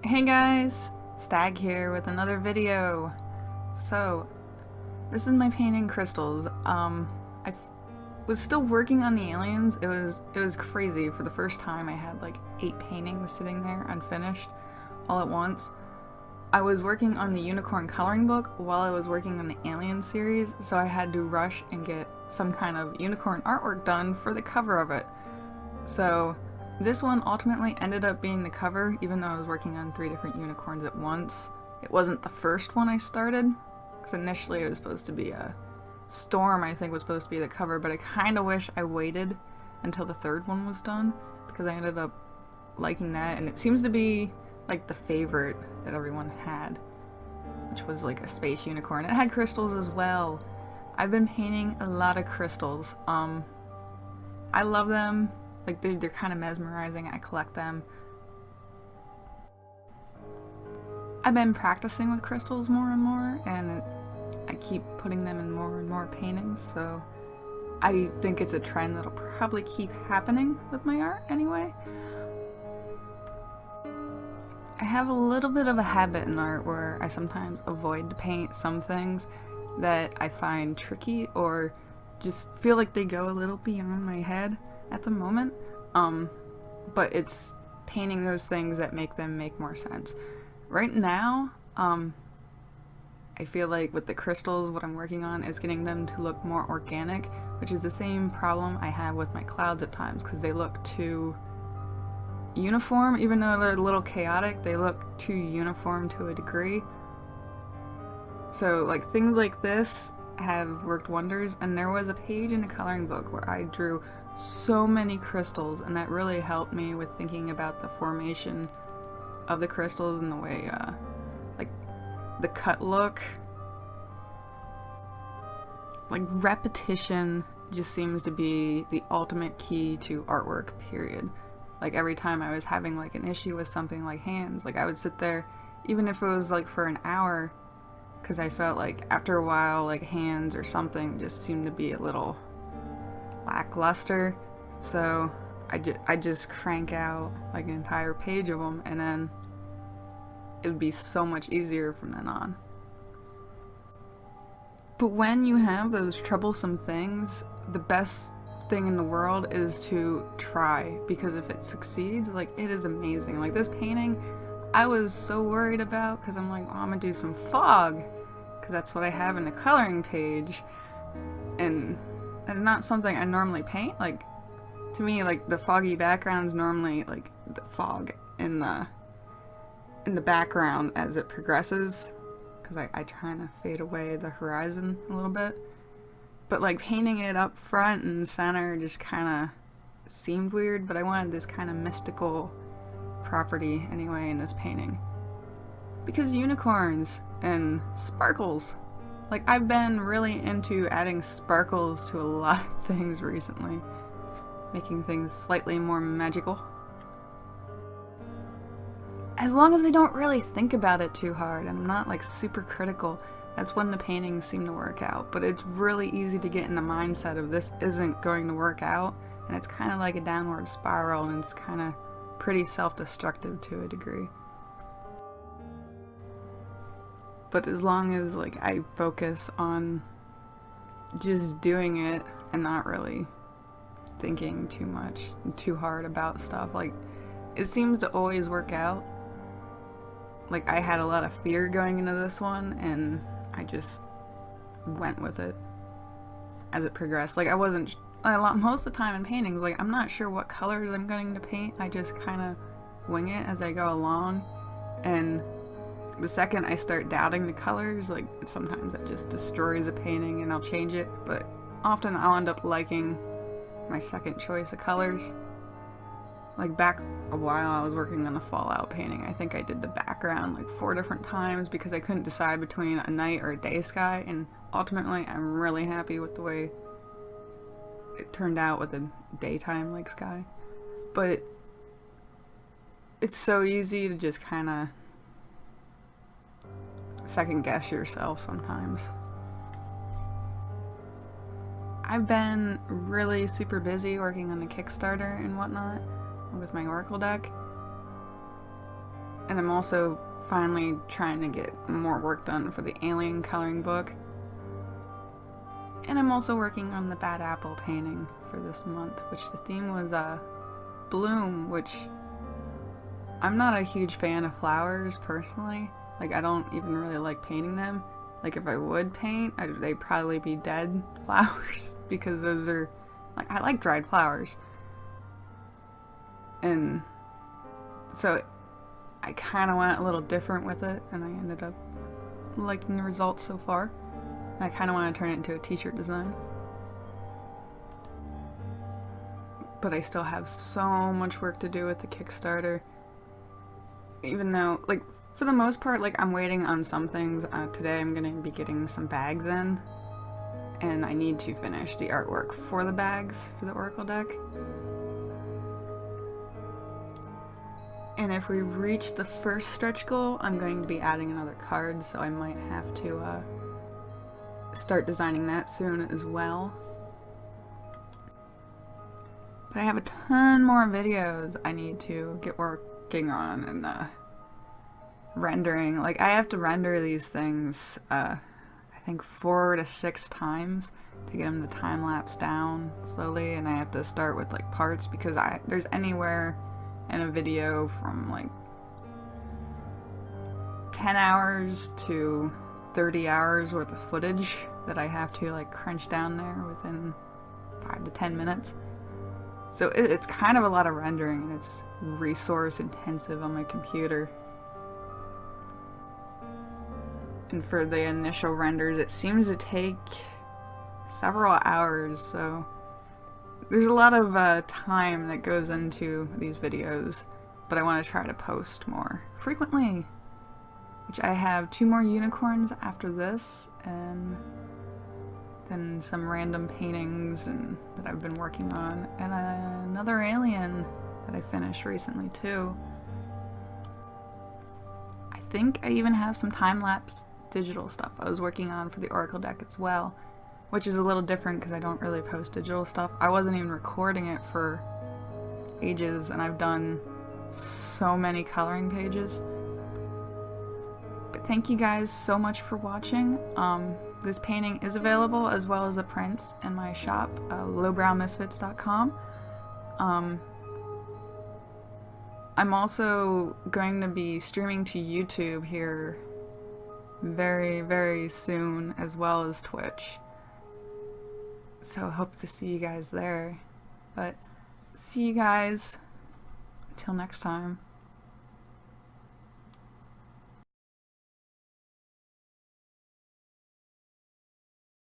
Hey guys, Stag here with another video. So, this is my painting crystals. I was still working on the aliens. It was crazy. For the first time I had like 8 paintings sitting there unfinished all at once. I was working on the unicorn coloring book while I was working on the alien series, so I had to rush and get some kind of unicorn artwork done for the cover of it. So this one ultimately ended up being the cover, even though I was working on 3 different unicorns at once. It wasn't the first one I started, because initially it was supposed to be a storm, I think was supposed to be the cover, but I kind of wish I waited until the 3rd one was done, because I ended up liking that, and it seems to be like the favorite that everyone had, which was like a space unicorn. It had crystals as well. I've been painting a lot of crystals. I love them. Like, they're kind of mesmerizing. I collect them. I've been practicing with crystals more and more, and I keep putting them in more and more paintings, so I think it's a trend that'll probably keep happening with my art anyway. I have a little bit of a habit in art where I sometimes avoid to paint some things that I find tricky or just feel like they go a little beyond my head at the moment, but it's painting those things that make them make more sense. Right now, I feel like with the crystals, what I'm working on is getting them to look more organic, which is the same problem I have with my clouds at times, because they look too uniform. Even though they're a little chaotic, they look too uniform to a degree. So like things like this have worked wonders, and there was a page in a coloring book where I drew so many crystals, and that really helped me with thinking about the formation of the crystals and the way like the cut look. Like, repetition just seems to be the ultimate key to artwork, period. Like, every time I was having like an issue with something like hands, like I would sit there, even if it was like for an hour, because I felt like after a while like hands or something just seemed to be a little lackluster, so I just crank out like an entire page of them, and then it would be so much easier from then on. But when you have those troublesome things, the best thing in the world is to try, because if it succeeds, like, it is amazing. Like this painting, I was so worried about, because I'm like, oh, I'm gonna do some fog, because that's what I have in the coloring page, and it's not something I normally paint. Like, to me, like, the foggy background is normally like the fog in the background as it progresses, because I try to fade away the horizon a little bit. But like painting it up front and center just kind of seemed weird, but I wanted this kind of mystical property anyway in this painting. Because unicorns and sparkles. Like, I've been really into adding sparkles to a lot of things recently, making things slightly more magical. As long as I don't really think about it too hard and I'm not like super critical, that's when the paintings seem to work out. But it's really easy to get in the mindset of this isn't going to work out, and it's kind of like a downward spiral, and it's kind of pretty self-destructive to a degree. But as long as like I focus on just doing it and not really thinking too much, too hard about stuff, like, it seems to always work out. Like, I had a lot of fear going into this one, and I just went with it as it progressed. Like, I wasn't most of the time in paintings, like, I'm not sure what colors I'm going to paint. I just kind of wing it as I go along, and the second I start doubting the colors, like, sometimes that just destroys a painting and I'll change it, but often I'll end up liking my second choice of colors. Like, back a while I was working on a Fallout painting. I think I did the background like 4 different times because I couldn't decide between a night or a day sky, and ultimately I'm really happy with the way it turned out with a daytime like sky. But it's so easy to just kind of second guess yourself sometimes. I've been really super busy working on the Kickstarter and whatnot with my Oracle deck, And I'm also finally trying to get more work done for the alien coloring book. And I'm also working on the bad apple painting for this month, which the theme was bloom, which I'm not a huge fan of flowers personally. Like, I don't even really like painting them. Like, if I would paint, they'd probably be dead flowers because those are, like, I like dried flowers. And so I kind of went a little different with it, and I ended up liking the results so far. And I kind of want to turn it into a t-shirt design. But I still have so much work to do with the Kickstarter. Even though, like, for the most part, like, I'm waiting on some things. Today I'm going to be getting some bags in. And I need to finish the artwork for the bags for the Oracle deck. And if we reach the first stretch goal, I'm going to be adding another card, so I might have to start designing that soon as well. But I have a ton more videos I need to get working on and rendering. Like, I have to render these things, I think 4 to 6 times to get them to time lapse down slowly, and I have to start with like parts because there's anywhere in a video from like 10 hours to 30 hours worth of footage that I have to like crunch down there within 5 to 10 minutes. So it's kind of a lot of rendering, and it's resource intensive on my computer. And for the initial renders, it seems to take several hours, so there's a lot of time that goes into these videos, but I want to try to post more frequently, which I have 2 more unicorns after this, and then some random paintings that I've been working on, and another alien that I finished recently too. I think I even have some time-lapse digital stuff I was working on for the Oracle deck as well, which is a little different because I don't really post digital stuff. I wasn't even recording it for ages, and I've done so many coloring pages. But thank you guys so much for watching. This painting is available as well as the prints in my shop, lowbrowmisfits.com. I'm also going to be streaming to YouTube here very, very soon, as well as Twitch. So I hope to see you guys there. But see you guys until next time.